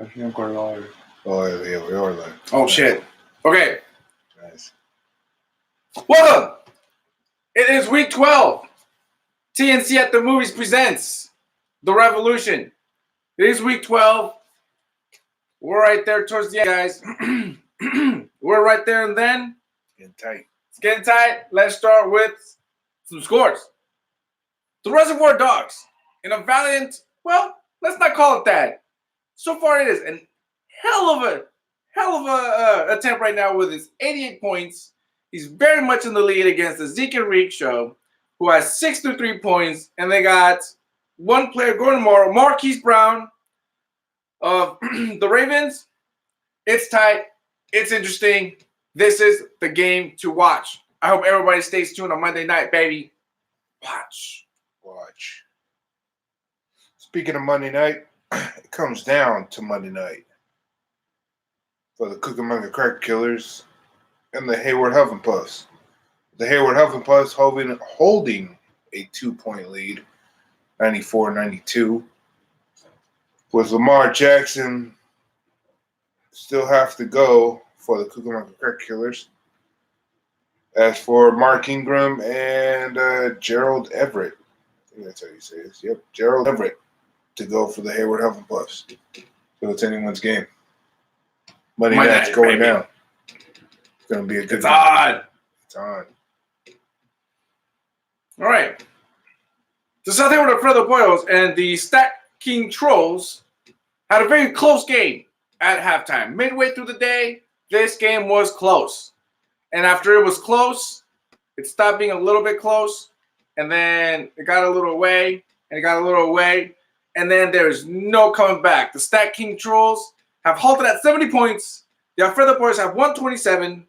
Al fin acordado. Oh, yeah, we are live. Oh, shit. Okay. Nice. Welcome. It is week 12. TNC at the Movies presents The Revolution. It is week 12. We're right there towards the end, guys. We're right there and then. Getting tight. It's getting tight. Let's start with some scores. The Reservoir Dogs, in a valiant, well, let's not call it that. So far, it is a hell of a attempt right now with his 88 points. He's very much in the lead against the Zeke and Reek show, who has 63 points, and they got one player going tomorrow, Marquise Brown of the Ravens. It's tight. It's interesting. This is the game to watch. I hope everybody stays tuned on Monday night, baby. Watch. Speaking of Monday night, it comes down to Monday night for the Cucamonga Crack Killers and the Hayward Huffing Puffs. The Hayward Huffing Puffs holding a 2-point lead, 94-92. With Lamar Jackson still have to go for the Cucamonga Crack Killers. As for Mark Ingram and Gerald Everett, I think that's how you say this. Yep, Gerald Everett to go for the Hayward Huffing Puffs. So it's anyone's game. Monday night's going baby. down. It's going to be a good It's on. It's on. All right. The South Hayward Alfredo Boyles and the Stack King Trolls had a very close game at halftime. Midway through the day, this game was close. And after it was close, it stopped being a little bit close. And then it got a little away, and it got a little away. And then there's no coming back. The Stack King Trolls have halted at 70 points. The Alfredo Boys have 127.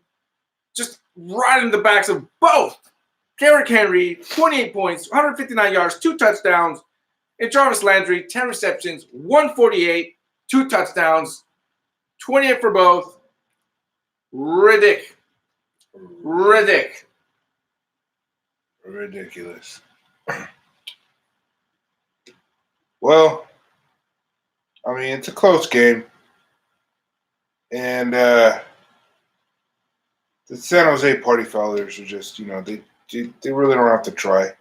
Just right in the backs of both. Derrick Henry, 28 points, 159 yards, 2 touchdowns. And Jarvis Landry, 10 receptions, 148, 2 touchdowns, 28 for both. Ridiculous. Well, I mean, it's a close game. And the San Jose Party Foulers are just, they really don't have to try.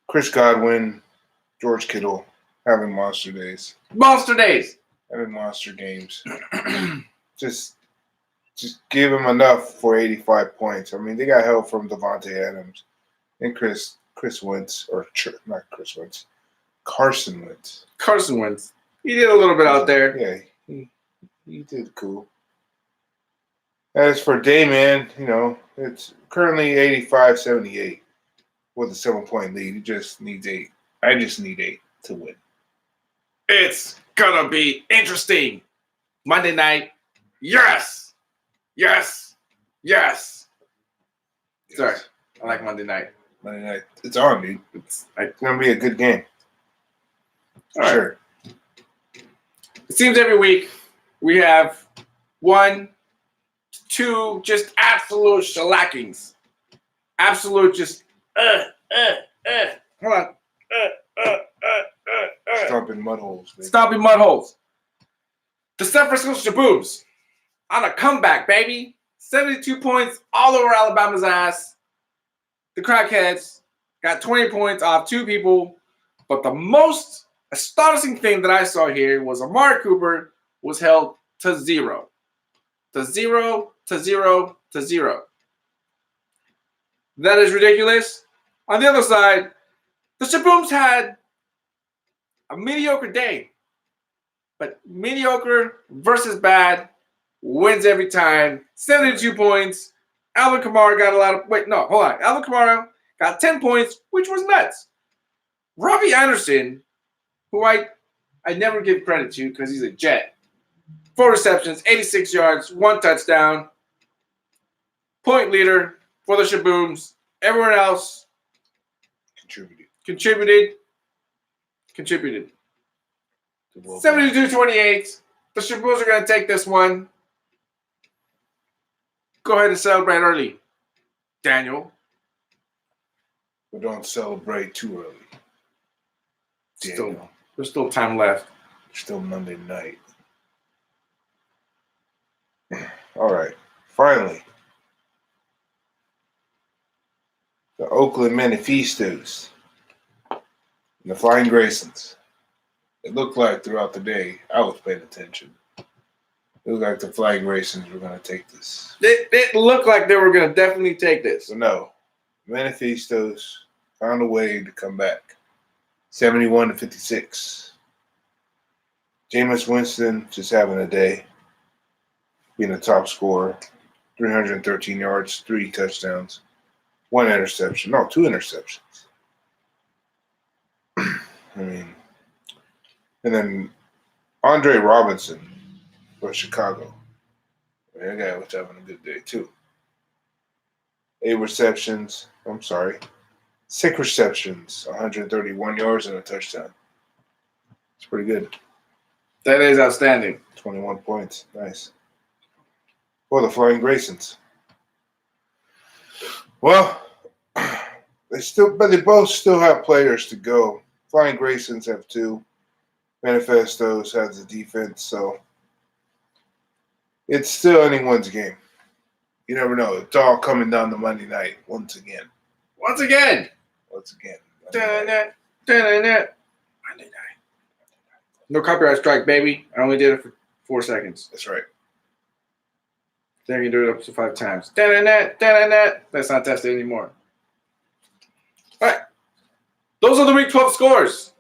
Chris Godwin, George Kittle, having monster days. Having monster games. Just give them enough for 85 points. I mean, they got help from Devontae Adams and Chris Wentz, or not Chris Wentz, Carson Wentz. Carson Wentz. He did a little bit out there. Yeah, he did cool. As for Dayman, it's currently 85-78 with a 7-point lead. He just needs 8. I just need 8 to win. It's gonna be interesting. Monday night. Yes. Sorry, I like Monday night. Monday night. It's on, dude. It's gonna be a good game. All right. Sure. It seems every week we have 1, 2 just absolute shellackings. Absolute just hold on. Stomping mud holes, baby. Stomping mud holes. The San Francisco Shabooms on a comeback, baby. 72 points all over Alabama's ass. The Crackheads got 20 points off 2 people. But the most astonishing thing that I saw here was Amari Cooper was held to 0. To 0. That is ridiculous. On the other side, the Shabooms had a mediocre day. But mediocre versus bad wins every time. 72 points. Alvin Kamara got Alvin Kamara got 10 points, which was nuts. Robbie Anderson, who I never give credit to because he's a Jet. 4 receptions, 86 yards, 1 touchdown. Point leader for the Shabooms. Everyone else contributed. 72-28. The Shabooms are going to take this one. Go ahead and celebrate early, Daniel. But don't celebrate too early. There's still time left. Still Monday night. All right. Finally, the Oakland Manifestos and the Flying Graysons. It looked like throughout the day, I was paying attention. It looked like the Flying Graysons were going to take this. It looked like they were going to definitely take this. So, no. Manifestos found a way to come back. 71-56. Jameis Winston just having a day. Being a top scorer. 313 yards, 3 touchdowns, 1 interception. No, 2 interceptions. I mean, and then Andre Robinson for Chicago. That guy was having a good day too. 6 receptions, 131 yards and a touchdown. It's pretty good. That is outstanding. 21 points. Nice. For the Flying Graysons. Well, they both still have players to go. Flying Graysons have 2. Manifestos has the defense, so it's still anyone's game. You never know. It's all coming down to Monday night once again. Once again. Monday night. No copyright strike, baby. I only did it for 4 seconds. That's right. Then you can do it up to 5 times. That's not tested anymore. All right. Those are the Week 12 scores.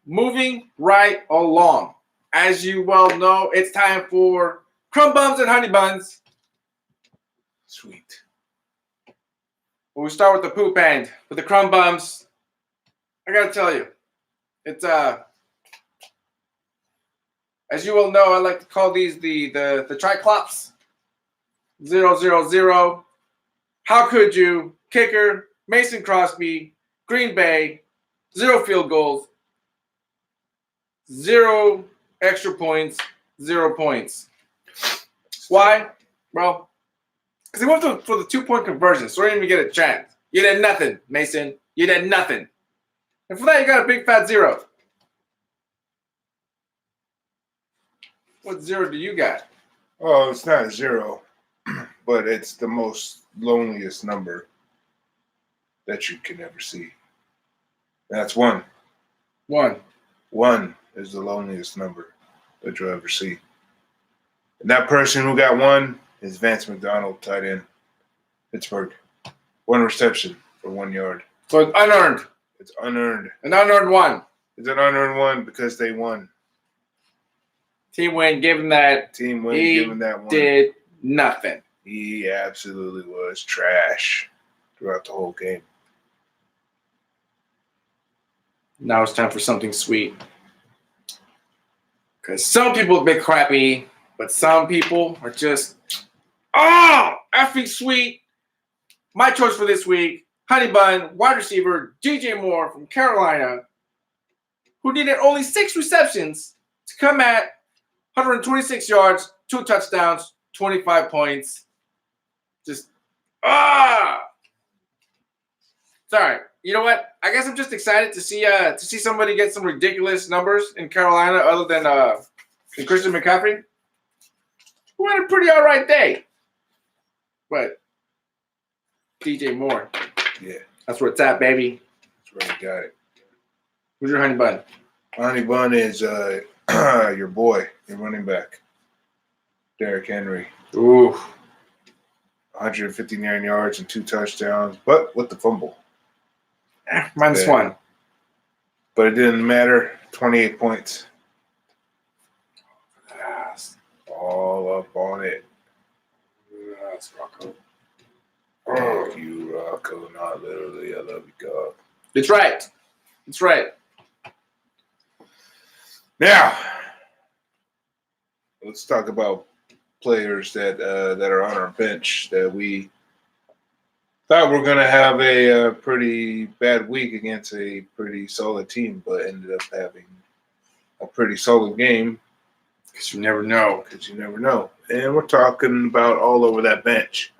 Moving right along. As you well know, it's time for Crumb Bums and Honey Buns. Sweet. Well, we start with the poop end. With the Crumb Bums, I got to tell you, it's as you well know, I like to call these the Triclops. 0-0-0. How could you? Kicker, Mason Crosby, Green Bay, 0 field goals, 0 extra points, 0 points. Why? Well, because he went for the 2-point conversion, so he didn't even get a chance. You did nothing, Mason. You did nothing. And for that, you got a big fat 0. What 0 do you got? Oh, it's not 0, but it's the most loneliest number that you can ever see. And that's 1. 1. 1 is the loneliest number that you'll ever see. And that person who got 1 is Vance McDonald, tight end, Pittsburgh. 1 reception for 1 yard. So it's unearned. It's unearned. An unearned 1. It's an unearned 1 because they won. Team win, give him that. Team win, He give him that 1. did nothing. He absolutely was trash throughout the whole game. Now it's time for something sweet. Because some people are a bit crappy, but some people are just, effing sweet. My choice for this week, Honey Bun, wide receiver, DJ Moore from Carolina, who needed only 6 receptions to come at 126 yards, 2 touchdowns, 25 points. Just, Sorry. You know what? I guess I'm just excited to see somebody get some ridiculous numbers in Carolina other than Christian McCaffrey, who had a pretty all right day. But DJ Moore. Yeah. That's where it's at, baby. That's where you got it. Who's your honey bun? Honey bun is your boy, your running back, Derrick Henry. Ooh. 159 yards and 2 touchdowns, but with the fumble. -1. But it didn't matter. 28 points. Yes. All up on it. Yes, Rocco. Thank you, Rocco. Not literally. I love you, God. That's right. That's right. Now, let's talk about players that are on our bench that we thought were going to have a pretty bad week against a pretty solid team, but ended up having a pretty solid game. Because you never know. And we're talking about all over that bench.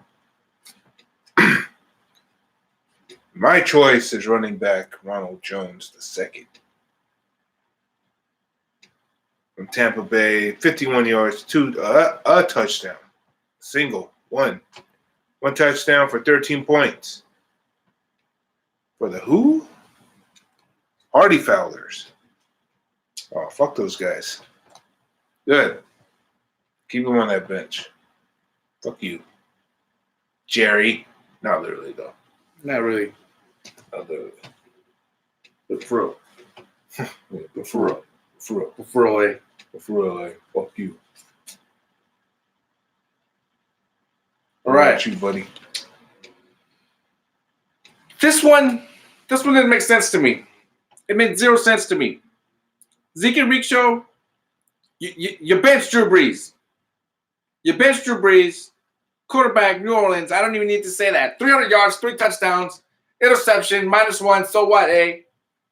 My choice is running back Ronald Jones II. From Tampa Bay, 51 yards, a touchdown. Single. One touchdown for 13 points. For the who? Hardy Fowlers. Oh, fuck those guys. Good. Keep them on that bench. Fuck you. Jerry. Not literally, though. Not really. Not literally. But for real. Yeah, but for real. For real. For real, eh? But for real, like, fuck you. All right. What about you, buddy? This one didn't make sense to me. It made zero sense to me. Zeke and Richo, you benched Drew Brees. You benched Drew Brees, quarterback, New Orleans. I don't even need to say that. 300 yards, 3 touchdowns, interception, -1. So what, eh?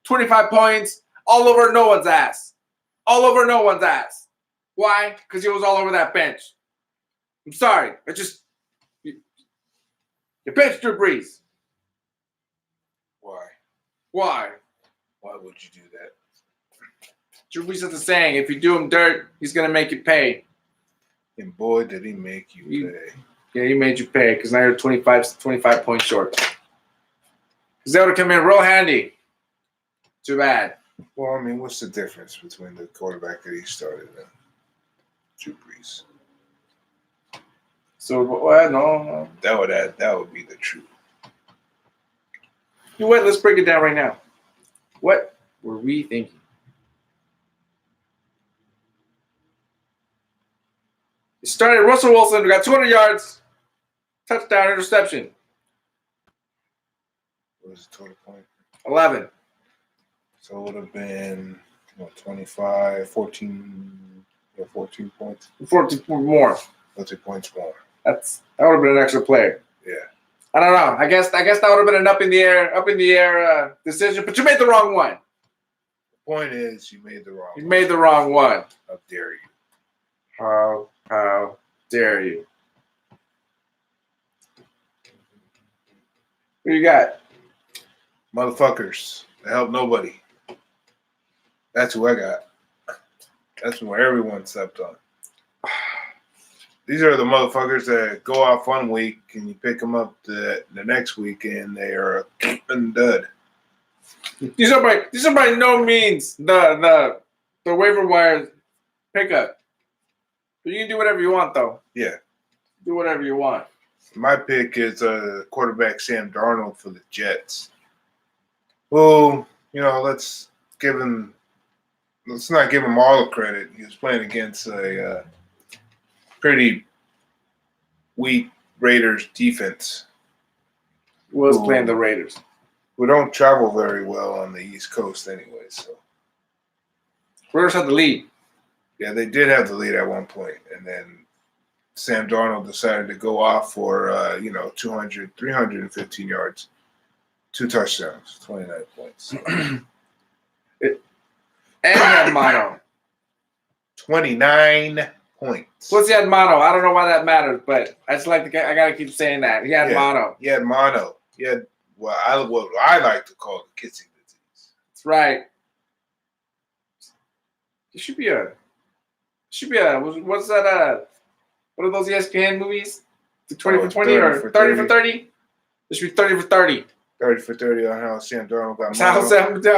25 points, all over no one's ass. All over no one's ass. Why? Because he was all over that bench. I'm sorry. You benched Drew Brees. Why? Why? Why would you do that? Drew Brees has a saying, if you do him dirt, he's going to make you pay. And boy, did he make you pay. Yeah, he made you pay because now you're 25 points short. Because that would have come in real handy. Too bad. Well, I mean, what's the difference between the quarterback that he started and Drew Brees? So, what? No. That would be the truth. You know what? Let's break it down right now. What were we thinking? It started Russell Wilson. We got 200 yards, touchdown, interception. What was the total point? 11. So it would have been 25, 14 points. 14 more. 14 points more. That would have been an extra player. Yeah. I don't know. I guess that would have been an up in the air decision, but you made the wrong one. The point is, you made the wrong. You made the wrong one. How dare you? How dare you? What you got? Motherfuckers that help nobody. That's who I got. That's where everyone stepped on. These are the motherfuckers that go off one week and you pick them up the next week and they are a dud. These are by no means the waiver wire pickup. But you can do whatever you want, though. Yeah. Do whatever you want. My pick is quarterback Sam Darnold for the Jets. Well, let's not give him all the credit. He was playing against a pretty weak Raiders defense. Was playing the Raiders. Who don't travel very well on the East Coast anyway. So Raiders had the lead. Yeah, they did have the lead at one point, and then Sam Darnold decided to go off for 315 yards, 2 touchdowns, 29 points. And he had mono. 29 points. Plus he had mono. I don't know why that matters, but I gotta keep saying that. He had mono. He had mono. He had what I like to call the kissing disease. That's right. He should be a what's that what are those ESPN movies? The 20 for 20 or 30 for 30? It should be 30 for 30. 30 for 30 on how Sam Darnold got mono.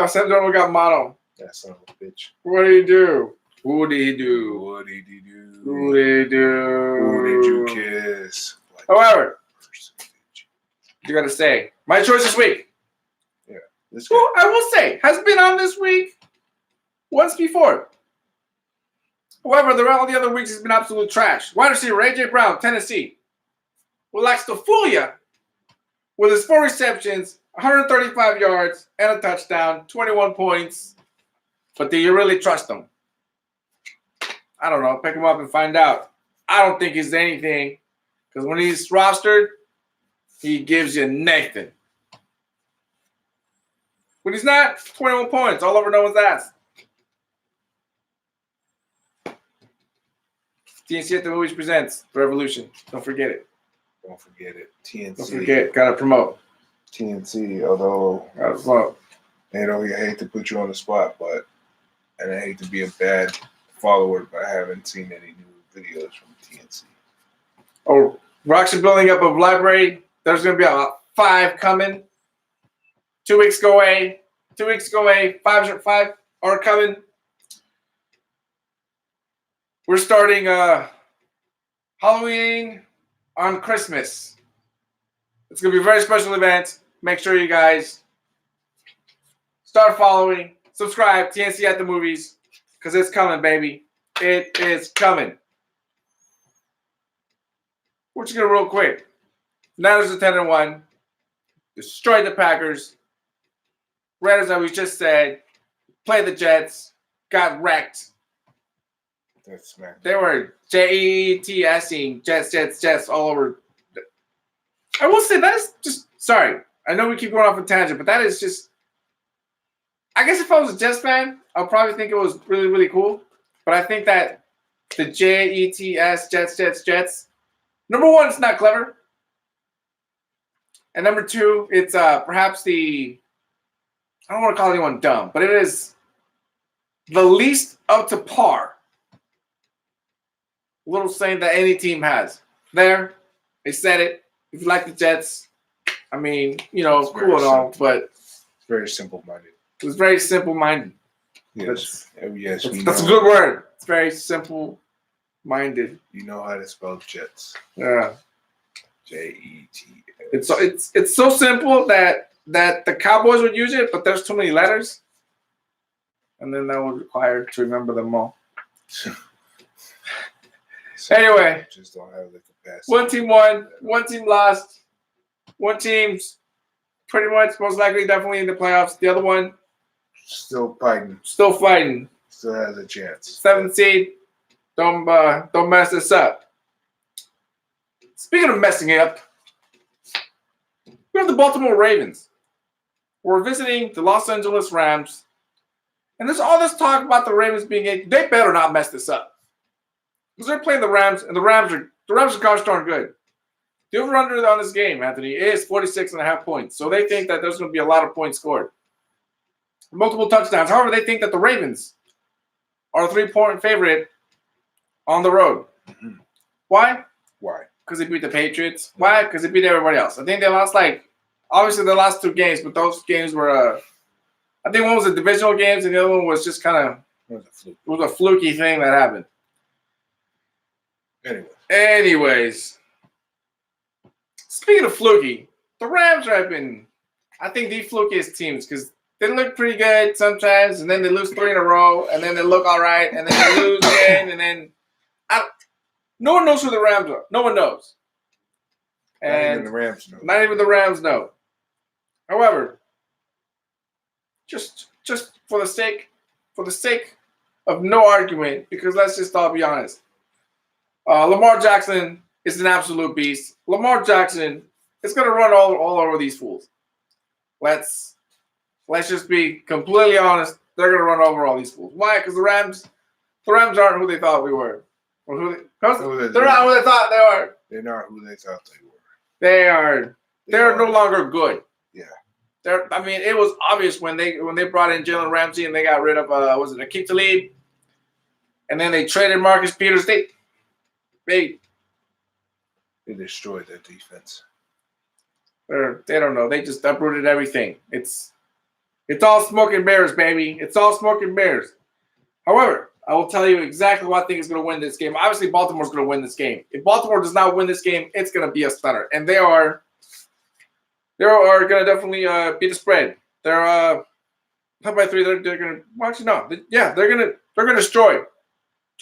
Sam Darnold got mono. That son of a bitch. What did he do? Who did he do? What did he do? Who did he do? Who did you kiss? However, you gotta say, my choice this week. Yeah. Who I will say has been on this week once before. However, all the other weeks has been absolute trash. Wide receiver A.J. Brown, Tennessee, who likes to fool you with his 4 receptions, 135 yards, and a touchdown, 21 points. But do you really trust him? I don't know. Pick him up and find out. I don't think he's anything because when he's rostered, he gives you nothing. When he's not, 21 points all over no one's ass. TNC at the Movies presents The Revolution. Don't forget it. Don't forget it. TNC. Don't forget. Gotta promote. TNC, although Gotta promote. I hate to put you on the spot, and I hate to be a bad follower, but I haven't seen any new videos from TNC. Oh, we're actually building up a library. There's going to be about 5 coming. 2 weeks go away. 2 weeks go away. 5 are coming. We're starting Halloween on Christmas. It's going to be a very special event. Make sure you guys start following, subscribe, TNC at the Movies, because it's coming, baby. It is coming. We're just going to real quick. Niners are 10-1. Destroyed the Packers. Raiders, as we just said, played the Jets. Got wrecked. That's smack. They were JETSing Jets all over. I will say that is just, sorry. I know we keep going off a tangent, but that is just, I guess if I was a Jets fan, I'll probably think it was really, really cool. But I think that the JETS, Jets, number one, it's not clever. And number two, it's perhaps I don't want to call anyone dumb, but it is the least up to par little saying that any team has. There, they said it. If you like the Jets, I mean, it's cool and all, but it's very simple-minded. It was very simple-minded. Yes, that's a good word. It's very simple-minded. You know how to spell Jets. Yeah. JETS. It's so simple that the Cowboys would use it, but there's too many letters, and then that would require to remember them all. Anyway, just don't have the capacity. One team won, one team lost, one team's pretty much most likely definitely in the playoffs. The other one still fighting. Still fighting. Still has a chance. 7th seed. Don't mess this up. Speaking of messing it up, we have the Baltimore Ravens. We're visiting the Los Angeles Rams, and there's all this talk about the Ravens being they better not mess this up. Because they're playing the Rams, and the Rams are gosh darn good. The over-under on this game, Anthony, is 46.5 points. So they think that there's going to be a lot of points scored. Multiple touchdowns. However, they think that the Ravens are a 3-point favorite on the road. Mm-hmm. Why? Why? Because they beat the Patriots. Why? Because they beat everybody else. I think they lost, obviously they lost 2 games, but those games were, I think one was a divisional games, and the other one was just kind of, it was a fluky thing that happened. Anyways, speaking of fluky, the Rams have been, I think, the flukiest teams because they look pretty good sometimes, and then they lose 3 in a row, and then they look all right, and then they lose again, and then no one knows who the Rams are. No one knows. And not even the Rams know. Not even the Rams know. However, just for the sake of no argument, because let's just all be honest. Lamar Jackson is an absolute beast. Lamar Jackson is going to run all over these fools. Let's just be completely honest. They're going to run over all these fools. Why? Because the Rams aren't who they thought we were. They're not who they thought they were. They're not who they thought they were. They're no longer good. Yeah. It was obvious when they brought in Jalen Ramsey and they got rid of Aqib Talib, and then they traded Marcus Peters. They destroyed that defense. They don't know. They just uprooted everything. It's all smoke and mirrors, baby. It's all smoke and mirrors. However, I will tell you exactly what I think is going to win this game. Obviously, Baltimore's going to win this game. If Baltimore does not win this game, it's going to be a stunner. And they are going to definitely beat the spread. They're up by 3. They're going to. Well, actually, no. They're going to destroy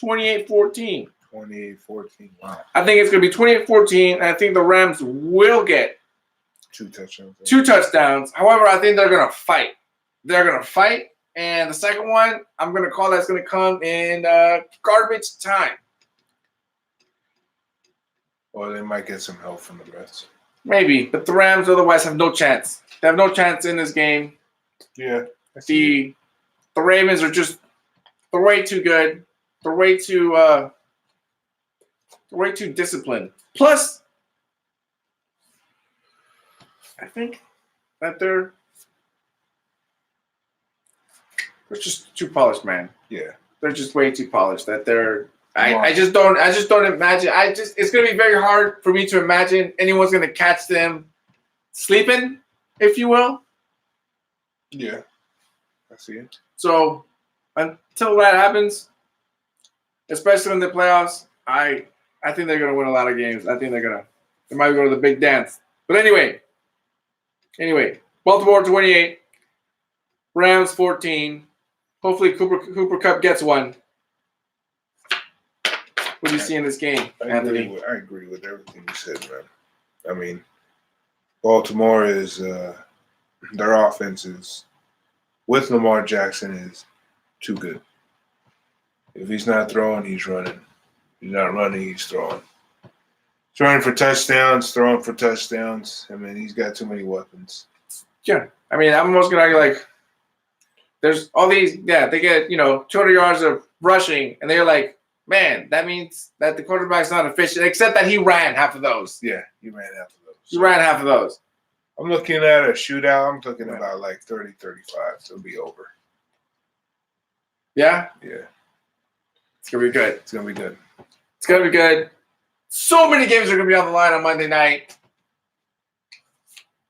28-14. 28-14. Wow. I think it's going to be 28-14, and I think the Rams will get 2 touchdowns. 2 touchdowns. However, I think they're going to fight. They're going to fight, and the second one, I'm going to call that's going to come in garbage time. Or they might get some help from the refs. Maybe, but the Rams otherwise have no chance. They have no chance in this game. Yeah. The Ravens are they're way too good. They're way too disciplined. Plus, I think that they're just too polished, man. Yeah. They're just way too polished. That they're I just don't imagine. It's gonna be very hard for me to imagine anyone's gonna catch them sleeping, if you will. Yeah, I see it. So until that happens, especially in the playoffs, I think they're gonna win a lot of games. I think they might go to the big dance. But anyway, Baltimore 28, Rams 14. Hopefully Cooper Kupp gets one. What do you see in this game, Anthony? I agree with everything you said, man. I mean, Baltimore is their offense is with Lamar Jackson is too good. If he's not throwing, he's running. If he's not running, he's throwing. He's running for touchdowns, throwing for touchdowns. I mean, he's got too many weapons. Yeah. I mean, I'm almost going to argue, like, there's all these, they get, 200 yards of rushing, and they're like, man, that means that the quarterback's not efficient, except that he ran half of those. Yeah, he ran half of those. I'm looking at a shootout. I'm talking about like 30-35. So it'll be over. Yeah? Yeah. It's going to be good. It's going to be good. It's going to be good. So many games are going to be on the line on Monday night.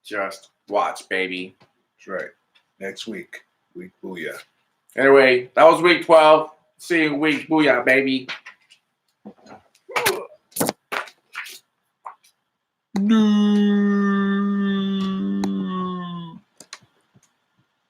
Just watch, baby. That's right. Next week. Week Booyah. Anyway, that was week 12. See you week Booyah, baby. No.